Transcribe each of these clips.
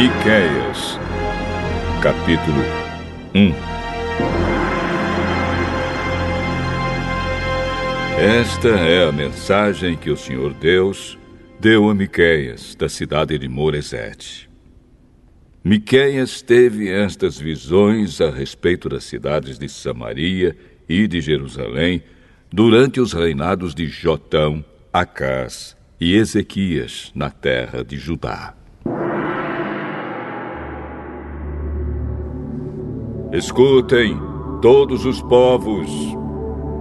Miqueias, capítulo 1. Esta é a mensagem que o Senhor Deus deu a Miqueias, da cidade de Moresete. Miqueias teve estas visões a respeito das cidades de Samaria e de Jerusalém durante os reinados de Jotão, Acás e Ezequias na terra de Judá. Escutem, todos os povos,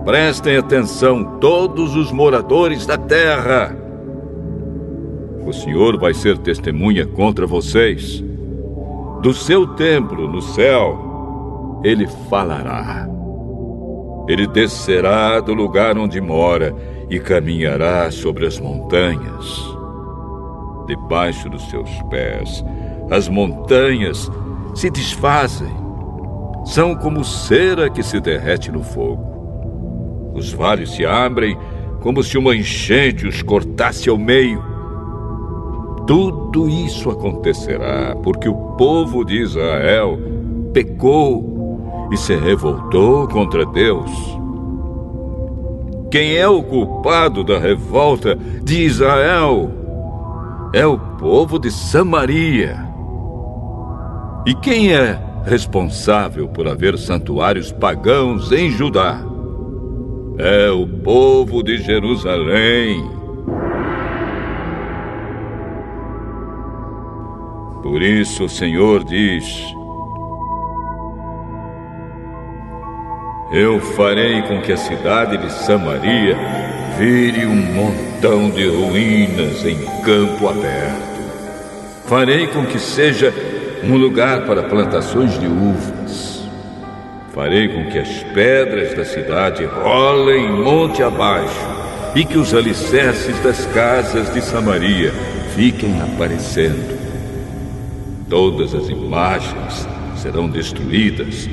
prestem atenção, todos os moradores da terra. O Senhor vai ser testemunha contra vocês. Do seu templo no céu, Ele falará. Ele descerá do lugar onde mora e caminhará sobre as montanhas. Debaixo dos seus pés, as montanhas se desfazem. São como cera que se derrete no fogo. Os vales se abrem como se uma enchente os cortasse ao meio. Tudo isso acontecerá porque o povo de Israel pecou e se revoltou contra Deus. Quem é o culpado da revolta de Israel? É o povo de Samaria. E quem é responsável por haver santuários pagãos em Judá? É o povo de Jerusalém. Por isso o Senhor diz: eu farei com que a cidade de Samaria vire um montão de ruínas em campo aberto. Farei com que seja um lugar para plantações de uvas. Farei com que as pedras da cidade rolem monte abaixo e que os alicerces das casas de Samaria fiquem aparecendo. Todas as imagens serão destruídas.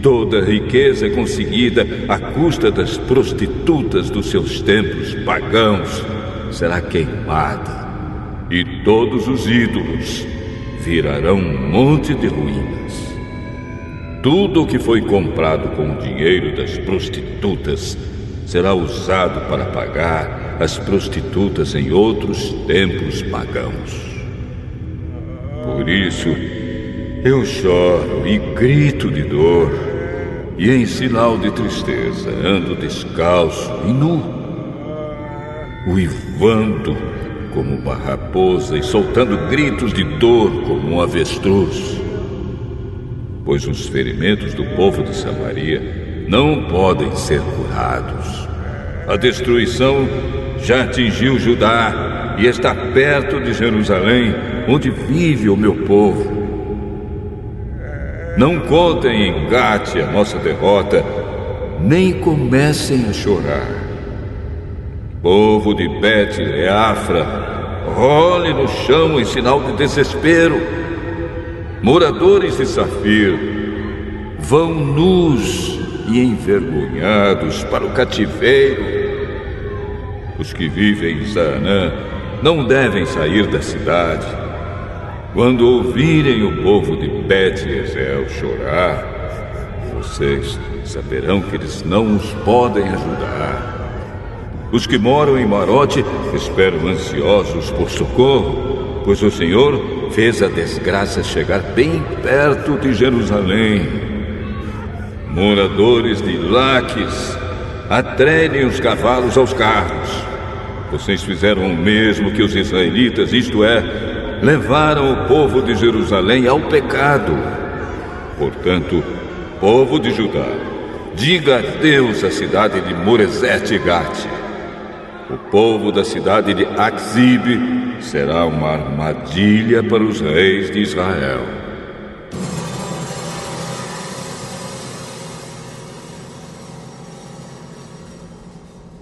Toda a riqueza conseguida à custa das prostitutas dos seus templos pagãos será queimada. E todos os ídolos virarão um monte de ruínas. Tudo o que foi comprado com o dinheiro das prostitutas será usado para pagar as prostitutas em outros templos pagãos. Por isso, eu choro e grito de dor, e em sinal de tristeza ando descalço e nu, uivando como uma raposa e soltando gritos de dor como um avestruz. Pois os ferimentos do povo de Samaria não podem ser curados. A destruição já atingiu Judá e está perto de Jerusalém, onde vive o meu povo. Não contem em Gate a nossa derrota, nem comecem a chorar. Povo de Bet-Leafra, role no chão em sinal de desespero. Moradores de Safir, vão nus e envergonhados para o cativeiro. Os que vivem em Zaanã não devem sair da cidade. Quando ouvirem o povo de Bet-Ezel chorar, vocês saberão que eles não os podem ajudar. Os que moram em Marote esperam ansiosos por socorro, pois o Senhor fez a desgraça chegar bem perto de Jerusalém. Moradores de Laques, atrelhem os cavalos aos carros. Vocês fizeram o mesmo que os israelitas, isto é, levaram o povo de Jerusalém ao pecado. Portanto, povo de Judá, diga adeus à cidade de Moresete e Gate. O povo da cidade de Axibe será uma armadilha para os reis de Israel.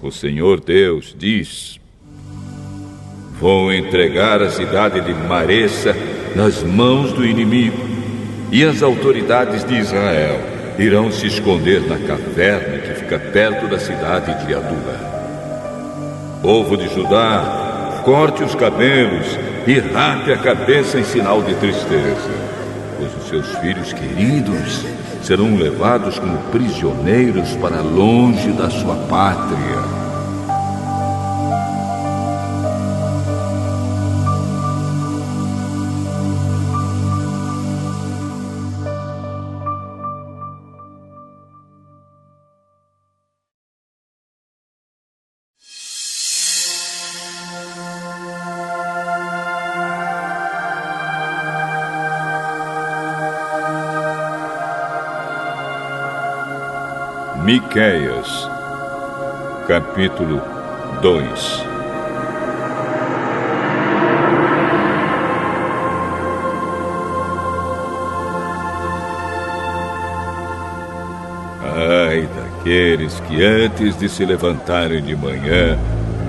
O Senhor Deus diz: vou entregar a cidade de Maressa nas mãos do inimigo, e as autoridades de Israel irão se esconder na caverna que fica perto da cidade de Adula. Povo de Judá, corte os cabelos e rape a cabeça em sinal de tristeza, pois os seus filhos queridos serão levados como prisioneiros para longe da sua pátria. Miqueias, capítulo 2. Ai daqueles que antes de se levantarem de manhã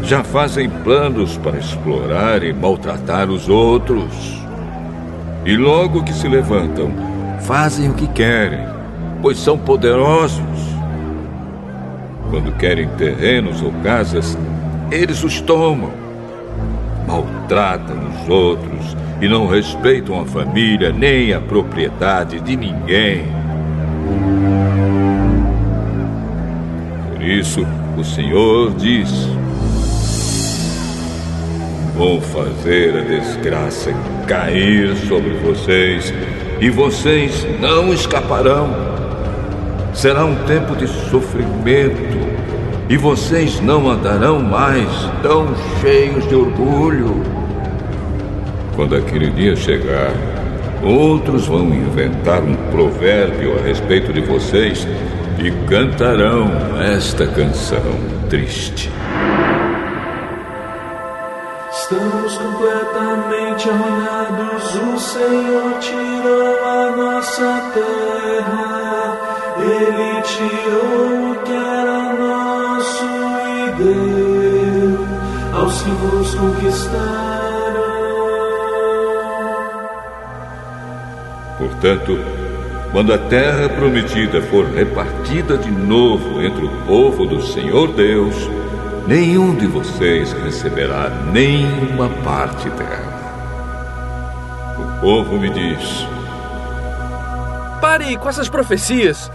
já fazem planos para explorar e maltratar os outros. E logo que se levantam, fazem o que querem, pois são poderosos. Quando querem terrenos ou casas, eles os tomam. Maltratam os outros e não respeitam a família nem a propriedade de ninguém. Por isso, o Senhor diz: vou fazer a desgraça cair sobre vocês e vocês não escaparão. Será um tempo de sofrimento e vocês não andarão mais tão cheios de orgulho. Quando aquele dia chegar, outros vão inventar um provérbio a respeito de vocês e cantarão esta canção triste. Estamos completamente arruinados, o Senhor tirou a nossa terra. Ele tirou o que era nosso e deu aos que nos conquistaram. Portanto, quando a terra prometida for repartida de novo entre o povo do Senhor Deus, nenhum de vocês receberá nenhuma parte dela. O povo me diz: pare com essas profecias.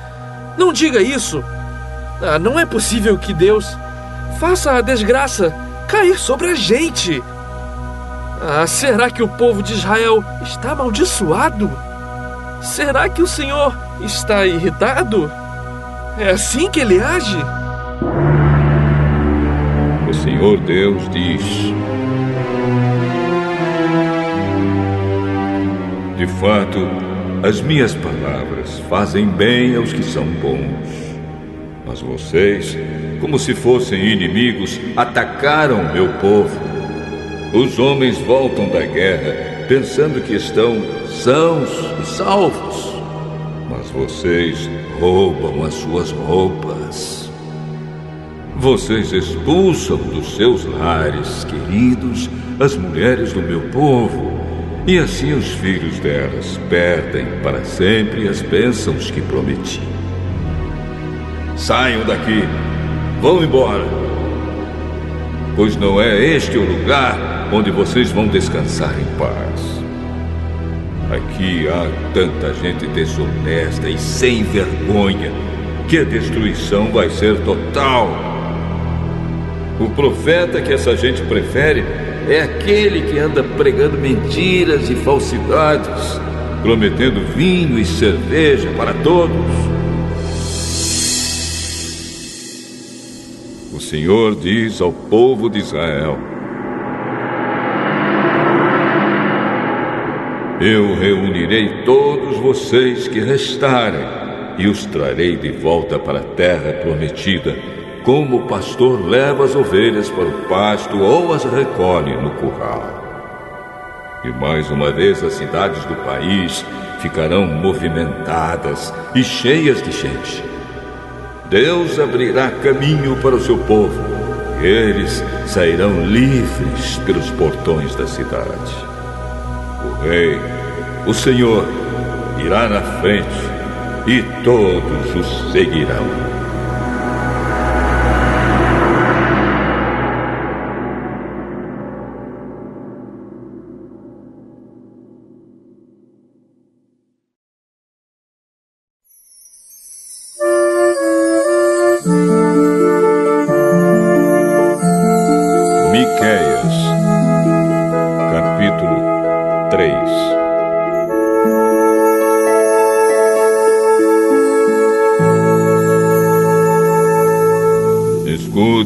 Não diga isso. Não é possível que Deus faça a desgraça cair sobre a gente. Será que o povo de Israel está amaldiçoado? Será que o Senhor está irritado? É assim que ele age? O Senhor Deus diz: de fato, as minhas palavras fazem bem aos que são bons. Mas vocês, como se fossem inimigos, atacaram meu povo. Os homens voltam da guerra pensando que estão sãos e salvos. Mas vocês roubam as suas roupas. Vocês expulsam dos seus lares queridos as mulheres do meu povo. E assim os filhos delas perdem para sempre as bênçãos que prometi. Saiam daqui, vão embora, pois não é este o lugar onde vocês vão descansar em paz. Aqui há tanta gente desonesta e sem vergonha que a destruição vai ser total. O profeta que essa gente prefere é aquele que anda pregando mentiras e falsidades, prometendo vinho e cerveja para todos. O Senhor diz ao povo de Israel: eu reunirei todos vocês que restarem e os trarei de volta para a terra prometida, como o pastor leva as ovelhas para o pasto ou as recolhe no curral. E mais uma vez as cidades do país ficarão movimentadas e cheias de gente. Deus abrirá caminho para o seu povo, e eles sairão livres pelos portões da cidade. O Rei, o Senhor, irá na frente e todos os seguirão.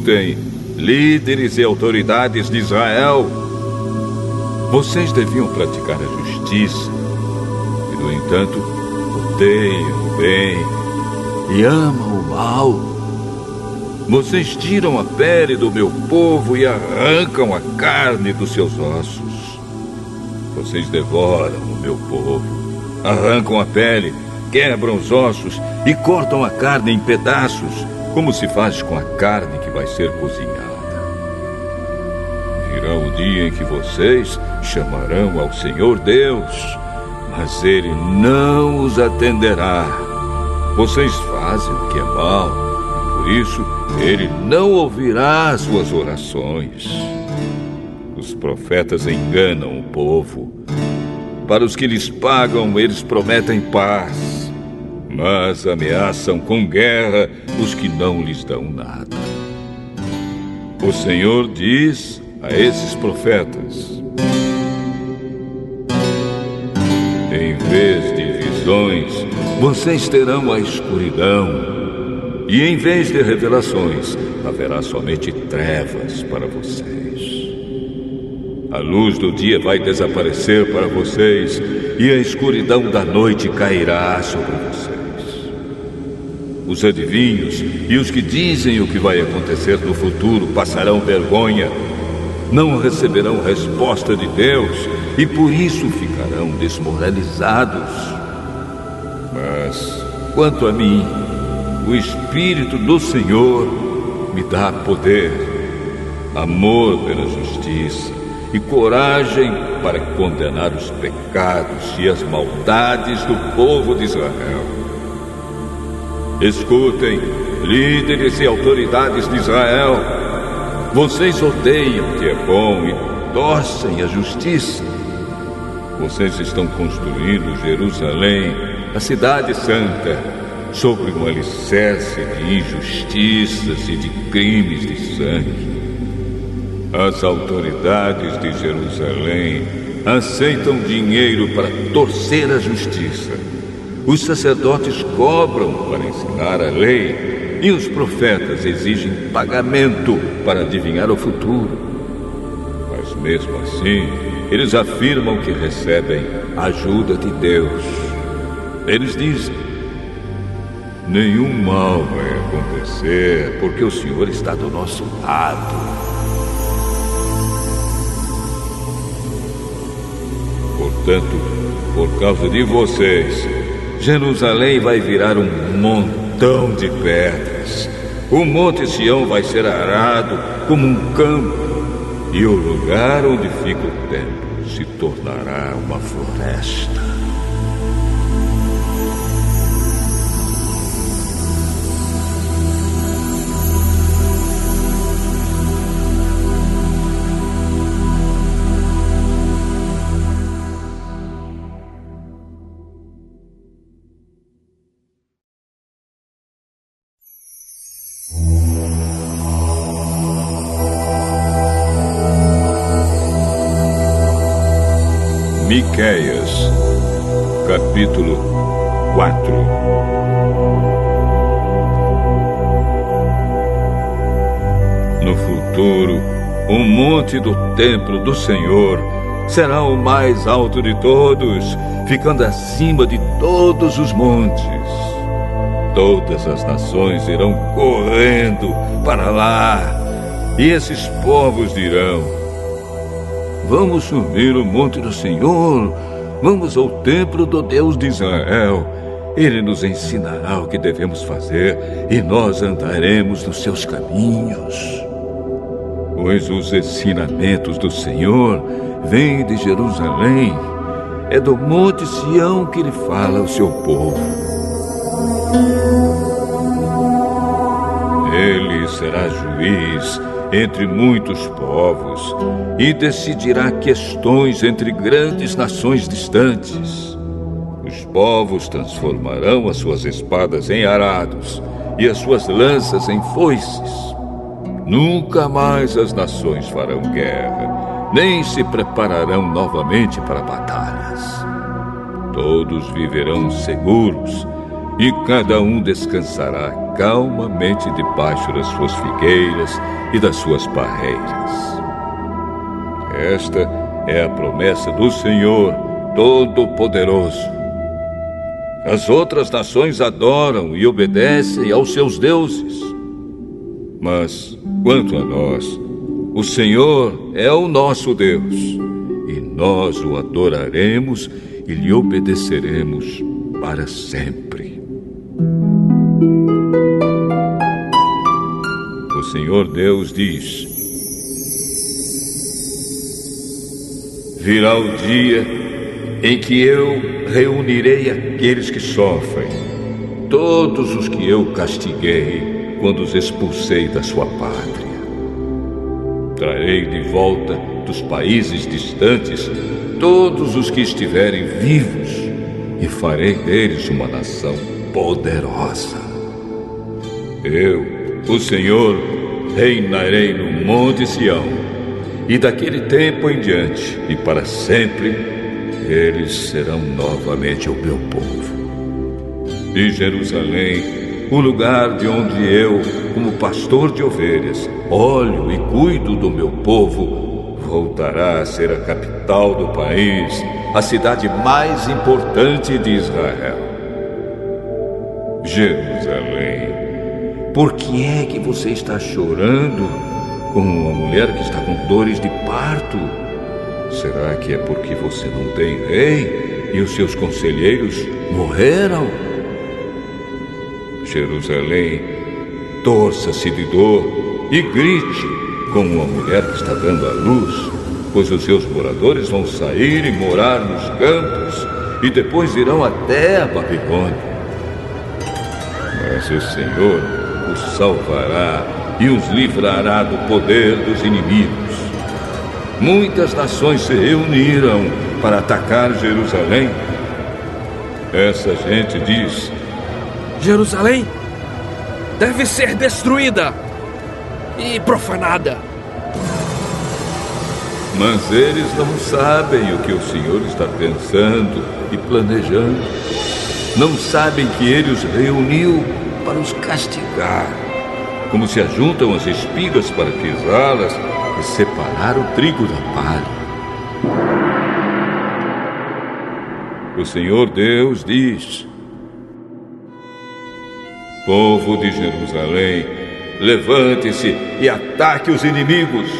Escutem, líderes e autoridades de Israel. Vocês deviam praticar a justiça e, no entanto, odeiam o bem e amam o mal. Vocês tiram a pele do meu povo e arrancam a carne dos seus ossos. Vocês devoram o meu povo, arrancam a pele, quebram os ossos e cortam a carne em pedaços, como se faz com a carne que vai ser cozinhada. Virá o dia em que vocês chamarão ao Senhor Deus, mas Ele não os atenderá. Vocês fazem o que é mal, e por isso Ele não ouvirá as suas orações. Os profetas enganam o povo. Para os que lhes pagam, eles prometem paz, mas ameaçam com guerra os que não lhes dão nada. O Senhor diz a esses profetas: em vez de visões, vocês terão a escuridão. E em vez de revelações, haverá somente trevas para vocês. A luz do dia vai desaparecer para vocês e a escuridão da noite cairá sobre vocês. Os adivinhos e os que dizem o que vai acontecer no futuro passarão vergonha. Não receberão resposta de Deus e por isso ficarão desmoralizados. Mas, quanto a mim, o Espírito do Senhor me dá poder, amor pela justiça e coragem para condenar os pecados e as maldades do povo de Israel. Escutem, líderes e autoridades de Israel. Vocês odeiam o que é bom e torcem a justiça. Vocês estão construindo Jerusalém, a cidade santa, sobre um alicerce de injustiças e de crimes de sangue. As autoridades de Jerusalém aceitam dinheiro para torcer a justiça. Os sacerdotes cobram para ensinar a lei e os profetas exigem pagamento para adivinhar o futuro. Mas mesmo assim, eles afirmam que recebem a ajuda de Deus. Eles dizem: nenhum mal vai acontecer porque o Senhor está do nosso lado. Portanto, por causa de vocês, Jerusalém vai virar um montão de pedras. O Monte Sião vai ser arado como um campo, e o lugar onde fica o templo se tornará uma floresta. Miqueias, capítulo 4. No futuro, o monte do templo do Senhor será o mais alto de todos, ficando acima de todos os montes. Todas as nações irão correndo para lá, e esses povos dirão: vamos subir o monte do Senhor, vamos ao templo do Deus de Israel. Ele nos ensinará o que devemos fazer e nós andaremos nos seus caminhos. Pois os ensinamentos do Senhor vêm de Jerusalém, é do monte Sião que ele fala ao seu povo. Ele será juiz entre muitos povos e decidirá questões entre grandes nações distantes. Os povos transformarão as suas espadas em arados e as suas lanças em foices. Nunca mais as nações farão guerra, nem se prepararão novamente para batalhas. Todos viverão seguros e cada um descansará calmamente debaixo das suas figueiras e das suas parreiras. Esta é a promessa do Senhor Todo-Poderoso. As outras nações adoram e obedecem aos seus deuses. Mas, quanto a nós, o Senhor é o nosso Deus, e nós o adoraremos e lhe obedeceremos para sempre. O Senhor Deus diz: virá o dia em que eu reunirei aqueles que sofrem, todos os que eu castiguei quando os expulsei da sua pátria. Trarei de volta dos países distantes todos os que estiverem vivos e farei deles uma nação poderosa. Eu, o Senhor, reinarei no Monte Sião, e daquele tempo em diante e para sempre eles serão novamente o meu povo. E Jerusalém, o lugar de onde eu, como pastor de ovelhas, olho e cuido do meu povo, voltará a ser a capital do país, a cidade mais importante de Israel. Jerusalém, por que é que você está chorando como uma mulher que está com dores de parto? Será que é porque você não tem rei e os seus conselheiros morreram? Jerusalém, torça-se de dor e grite como uma mulher que está dando à luz, pois os seus moradores vão sair e morar nos campos e depois irão até a Babilônia. Mas o Senhor os salvará e os livrará do poder dos inimigos. Muitas nações se reuniram para atacar Jerusalém. Essa gente diz: Jerusalém deve ser destruída e profanada. Mas eles não sabem o que o Senhor está pensando e planejando. Não sabem que Ele os reuniu para os castigar, como se ajuntam as espigas para pisá-las e separar o trigo da palha. O Senhor Deus diz: povo de Jerusalém, levante-se e ataque os inimigos.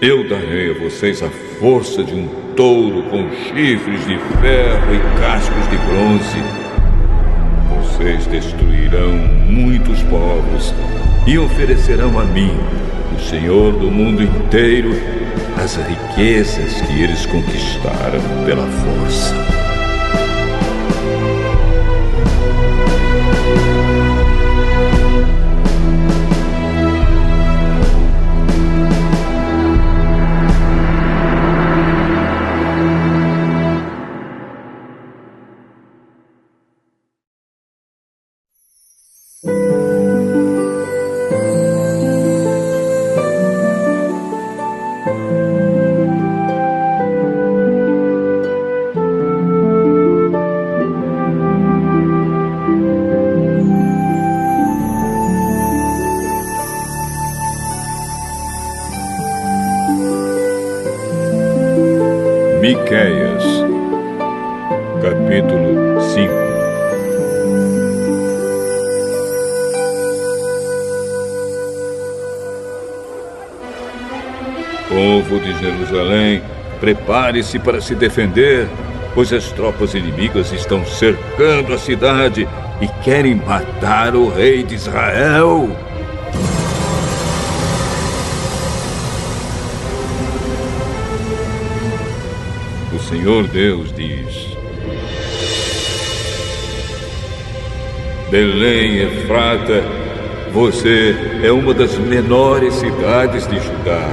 Eu darei a vocês a força de um touro com chifres de ferro e cascos de bronze. Vocês destruirão muitos povos e oferecerão a mim, o Senhor do mundo inteiro, as riquezas que eles conquistaram pela força. Miqueias, capítulo 5. Povo de Jerusalém, prepare-se para se defender, pois as tropas inimigas estão cercando a cidade e querem matar o rei de Israel. O Senhor Deus diz: Belém, Efrata, você é uma das menores cidades de Judá,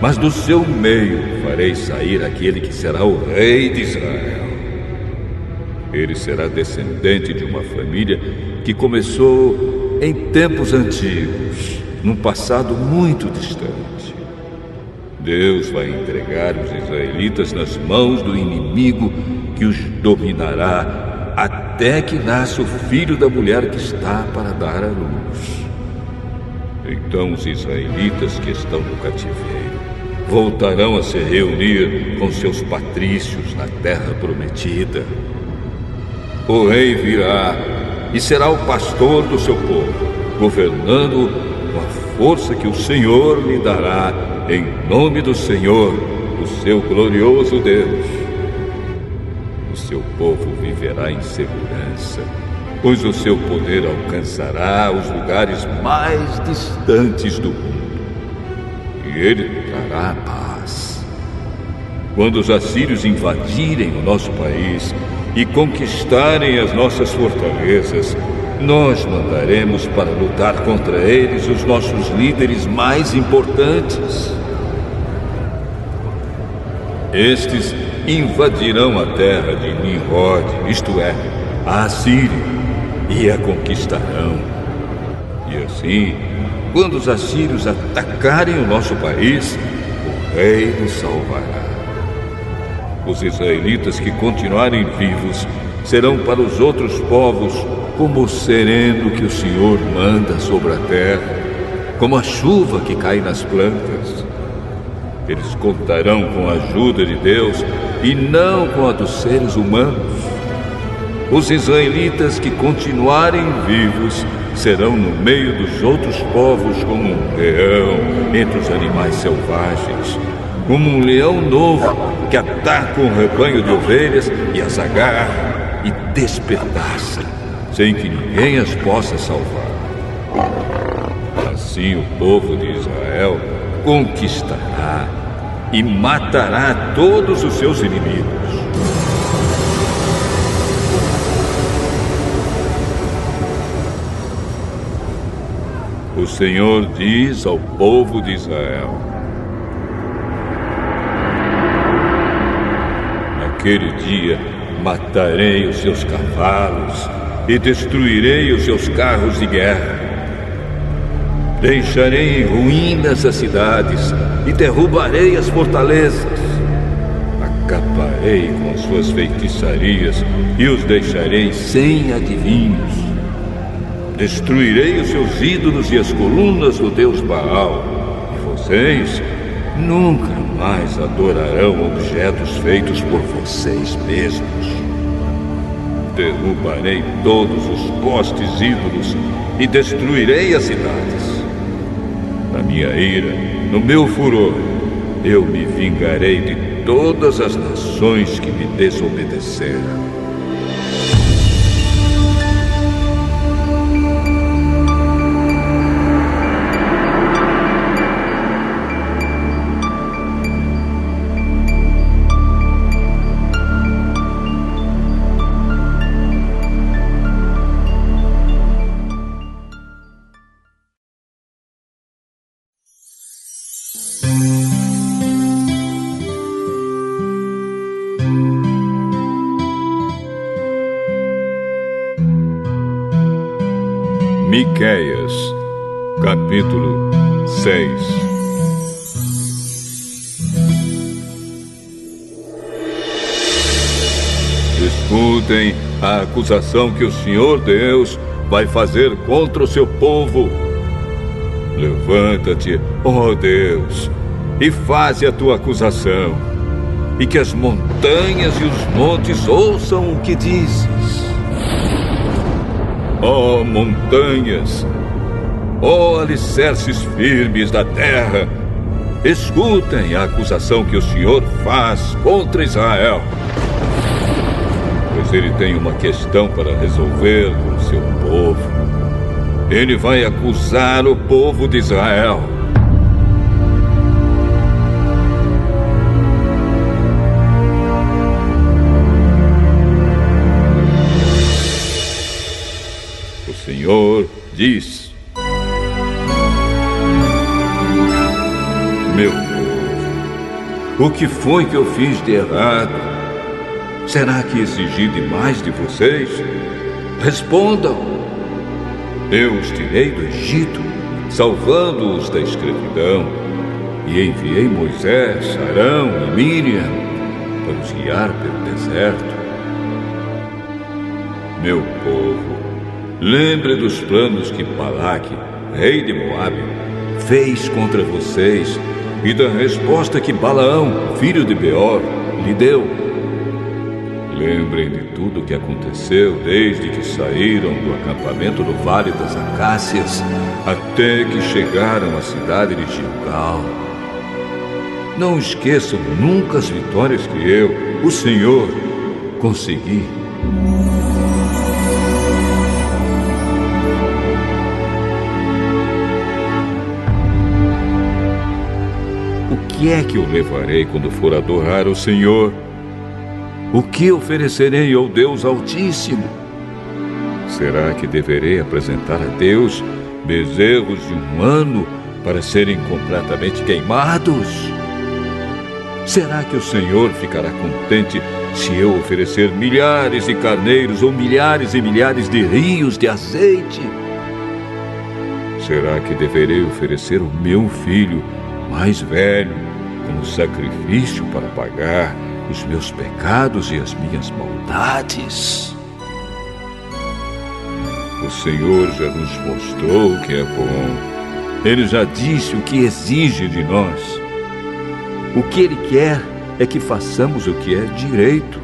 mas do seu meio farei sair aquele que será o rei de Israel. Ele será descendente de uma família que começou em tempos antigos, num passado muito distante. Deus vai entregar os israelitas nas mãos do inimigo que os dominará até até que nasça o filho da mulher que está para dar à luz. Então os israelitas que estão no cativeiro voltarão a se reunir com seus patrícios na terra prometida. O rei virá e será o pastor do seu povo, governando com a força que o Senhor lhe dará, em nome do Senhor, o seu glorioso Deus. O seu povo viverá em segurança, pois o seu poder alcançará os lugares mais distantes do mundo. E ele trará paz. Quando os assírios invadirem o nosso país e conquistarem as nossas fortalezas, nós mandaremos para lutar contra eles os nossos líderes mais importantes. Estes invadirão a terra de Nimrod, isto é, a Assíria, e a conquistarão. E assim, quando os assírios atacarem o nosso país, o rei nos salvará. Os israelitas que continuarem vivos serão para os outros povos como o sereno que o Senhor manda sobre a terra, como a chuva que cai nas plantas. Eles contarão com a ajuda de Deus e não com a dos seres humanos. Os israelitas que continuarem vivos serão no meio dos outros povos como um leão entre os animais selvagens, como um leão novo que ataca um rebanho de ovelhas e as agarra e despedaça, sem que ninguém as possa salvar. Assim o povo de Israel conquistará e matará todos os seus inimigos. O Senhor diz ao povo de Israel: naquele dia matarei os seus cavalos e destruirei os seus carros de guerra. Deixarei em ruínas as cidades e derrubarei as fortalezas. Acabarei com as suas feitiçarias e os deixarei sem adivinhos. Destruirei os seus ídolos e as colunas do deus Baal, e vocês nunca mais adorarão objetos feitos por vocês mesmos. Derrubarei todos os postes ídolos e destruirei as cidades. Na minha ira, no meu furor, eu me vingarei de todas as nações que me desobedeceram. Miqueias, capítulo 6. Escutem a acusação que o Senhor Deus vai fazer contra o seu povo. Levanta-te, ó Deus, e faze a tua acusação, e que as montanhas e os montes ouçam o que dizes. Ó montanhas, ó alicerces firmes da terra, escutem a acusação que o Senhor faz contra Israel. Pois ele tem uma questão para resolver com o seu povo. Ele vai acusar o povo de Israel. O Senhor diz: meu povo, o que foi que eu fiz de errado? Será que exigi demais de vocês? Respondam. Eu os tirei do Egito, salvando-os da escravidão, e enviei Moisés, Arão e Miriam para os guiar pelo deserto. Meu povo, lembre dos planos que Balaque, rei de Moabe, fez contra vocês e da resposta que Balaão, filho de Beor, lhe deu. Lembrem de tudo o que aconteceu desde que saíram do acampamento no Vale das Acácias até que chegaram à cidade de Gilgal. Não esqueçam nunca as vitórias que eu, o Senhor, consegui. O que é que eu levarei quando for adorar o Senhor? O que oferecerei ao Deus Altíssimo? Será que deverei apresentar a Deus bezerros de 1 ano para serem completamente queimados? Será que o Senhor ficará contente se eu oferecer milhares de carneiros ou milhares e milhares de rios de azeite? Será que deverei oferecer o meu filho mais velho como sacrifício para pagar os meus pecados e as minhas maldades? O Senhor já nos mostrou o que é bom. Ele já disse o que exige de nós. O que Ele quer é que façamos o que é direito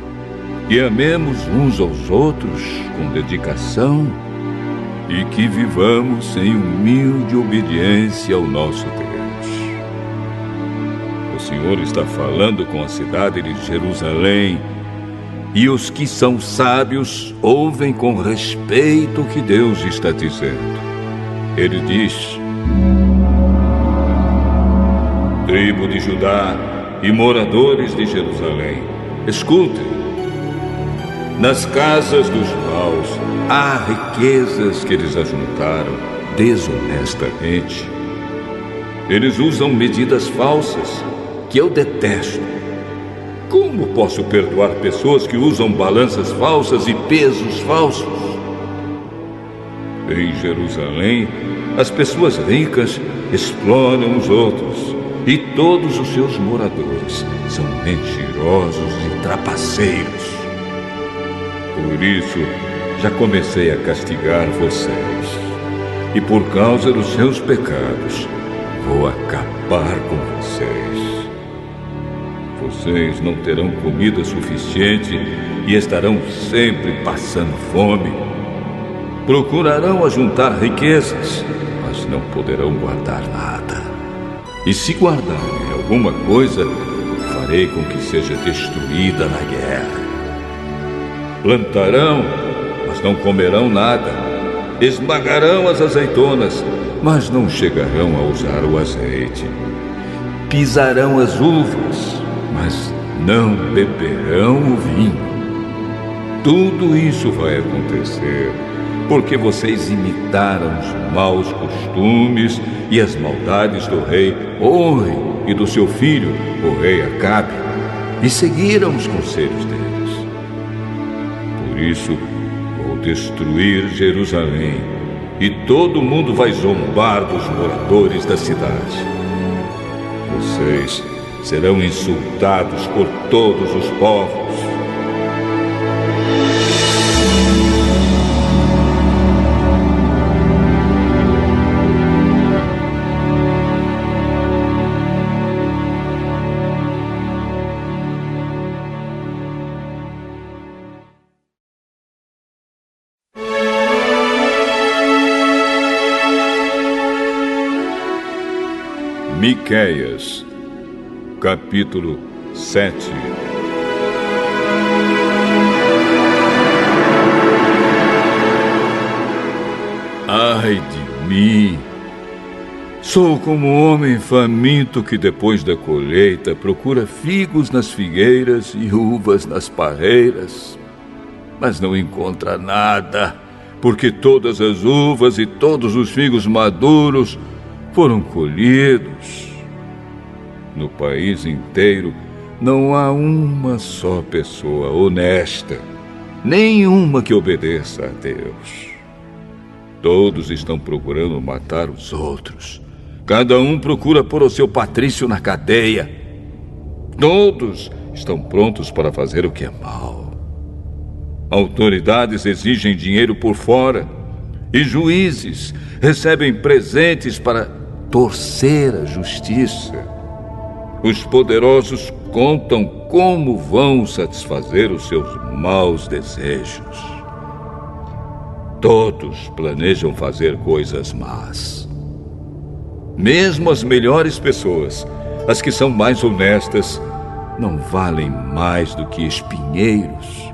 e amemos uns aos outros com dedicação e que vivamos em humilde obediência ao nosso Deus. O Senhor está falando com a cidade de Jerusalém, e os que são sábios ouvem com respeito o que Deus está dizendo. Ele diz: tribo de Judá e moradores de Jerusalém, escutem. Nas casas dos maus há riquezas que eles ajuntaram desonestamente. Eles usam medidas falsas que eu detesto. Como posso perdoar pessoas que usam balanças falsas e pesos falsos? Em Jerusalém, as pessoas ricas exploram os outros e todos os seus moradores são mentirosos e trapaceiros. Por isso, já comecei a castigar vocês. E por causa dos seus pecados, vou acabar com vocês. Vocês não terão comida suficiente e estarão sempre passando fome. Procurarão ajuntar riquezas, mas não poderão guardar nada. E se guardarem alguma coisa, farei com que seja destruída na guerra. Plantarão, mas não comerão nada. Esmagarão as azeitonas, mas não chegarão a usar o azeite. Pisarão as uvas, mas não beberão o vinho. Tudo isso vai acontecer porque vocês imitaram os maus costumes e as maldades do rei Omri e do seu filho, o rei Acabe, e seguiram os conselhos deles. Por isso, vou destruir Jerusalém, e todo mundo vai zombar dos moradores da cidade. Vocês serão insultados por todos os povos. Miqueias, capítulo 7. Ai de mim! Sou como um homem faminto que depois da colheita procura figos nas figueiras e uvas nas parreiras, mas não encontra nada, porque todas as uvas e todos os figos maduros foram colhidos. No país inteiro não há uma só pessoa honesta, nenhuma que obedeça a Deus. Todos estão procurando matar os outros. Cada um procura pôr o seu patrício na cadeia. Todos estão prontos para fazer o que é mal. Autoridades exigem dinheiro por fora e juízes recebem presentes para torcer a justiça. Os poderosos contam como vão satisfazer os seus maus desejos. Todos planejam fazer coisas más. Mesmo as melhores pessoas, as que são mais honestas, não valem mais do que espinheiros.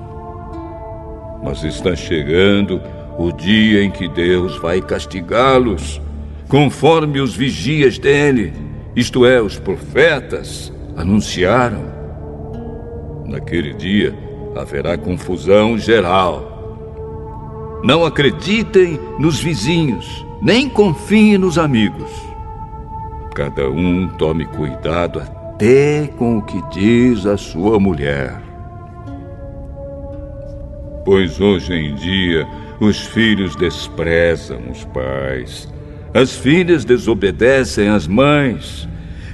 Mas está chegando o dia em que Deus vai castigá-los, conforme os vigias dele, isto é, os profetas, anunciaram. Naquele dia haverá confusão geral. Não acreditem nos vizinhos, nem confiem nos amigos. Cada um tome cuidado até com o que diz a sua mulher. Pois hoje em dia os filhos desprezam os pais, as filhas desobedecem às mães,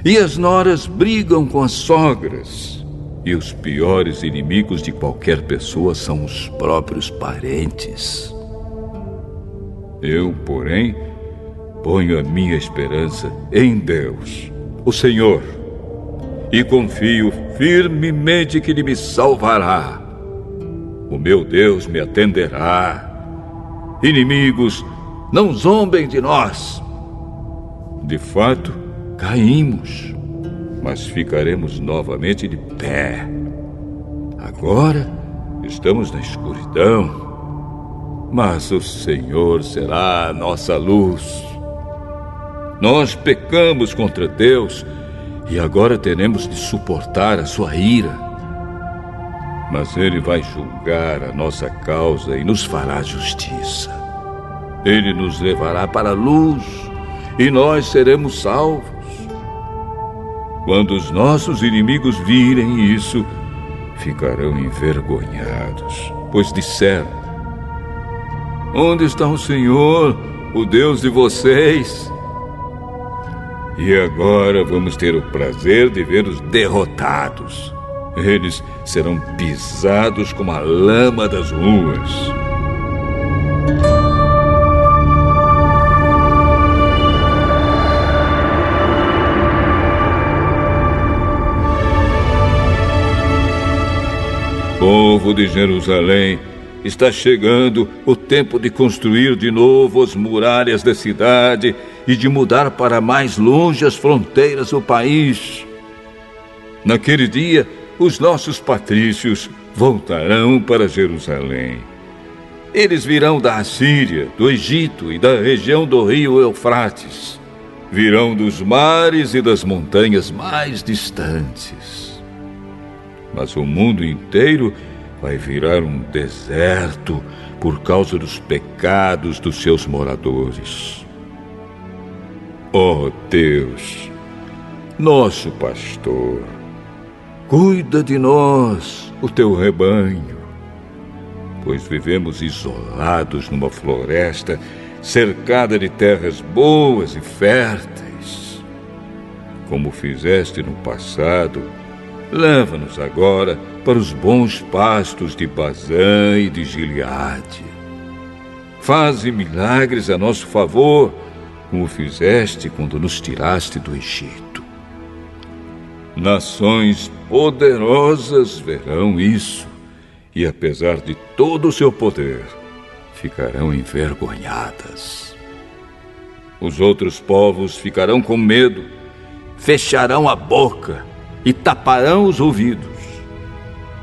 e as noras brigam com as sogras. E os piores inimigos de qualquer pessoa são os próprios parentes. Eu, porém, ponho a minha esperança em Deus, o Senhor, e confio firmemente que Ele me salvará. O meu Deus me atenderá. Inimigos, não zombem de nós. De fato, caímos, mas ficaremos novamente de pé. Agora estamos na escuridão, mas o Senhor será a nossa luz. Nós pecamos contra Deus e agora teremos de suportar a sua ira. Mas Ele vai julgar a nossa causa e nos fará justiça. Ele nos levará para a luz e nós seremos salvos. Quando os nossos inimigos virem isso, ficarão envergonhados, pois disseram: onde está o Senhor, o Deus de vocês? E agora vamos ter o prazer de vê-los derrotados. Eles serão pisados como a lama das ruas. Povo de Jerusalém, está chegando o tempo de construir de novo as muralhas da cidade e de mudar para mais longe as fronteiras do país. Naquele dia, os nossos patrícios voltarão para Jerusalém. Eles virão da Assíria, do Egito e da região do rio Eufrates. Virão dos mares e das montanhas mais distantes. Mas o mundo inteiro vai virar um deserto por causa dos pecados dos seus moradores. Ó Deus, nosso pastor, cuida de nós, o teu rebanho, pois vivemos isolados numa floresta cercada de terras boas e férteis. Como fizeste no passado, leva-nos agora para os bons pastos de Bazã e de Gileade. Faze milagres a nosso favor, como fizeste quando nos tiraste do Egito. Nações poderosas verão isso, e apesar de todo o seu poder, ficarão envergonhadas. Os outros povos ficarão com medo, fecharão a boca e taparão os ouvidos.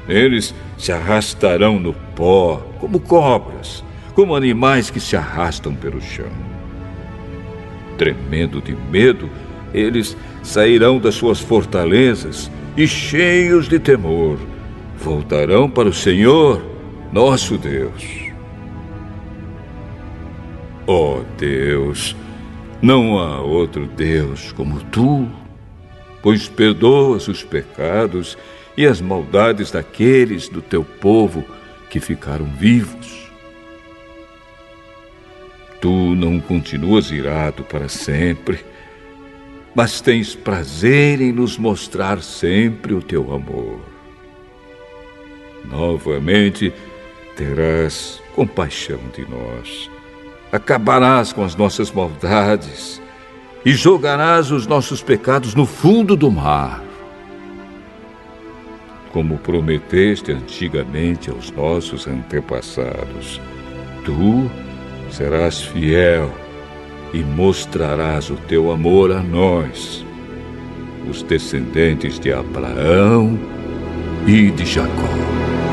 Eles se arrastarão no pó como cobras, como animais que se arrastam pelo chão. Tremendo de medo, eles sairão das suas fortalezas e, cheios de temor, voltarão para o Senhor, nosso Deus. Ó Deus, não há outro Deus como tu, pois perdoas os pecados e as maldades daqueles do teu povo que ficaram vivos. Tu não continuas irado para sempre, mas tens prazer em nos mostrar sempre o teu amor. Novamente, terás compaixão de nós, acabarás com as nossas maldades e jogarás os nossos pecados no fundo do mar. Como prometeste antigamente aos nossos antepassados, tu serás fiel e mostrarás o teu amor a nós, os descendentes de Abraão e de Jacó.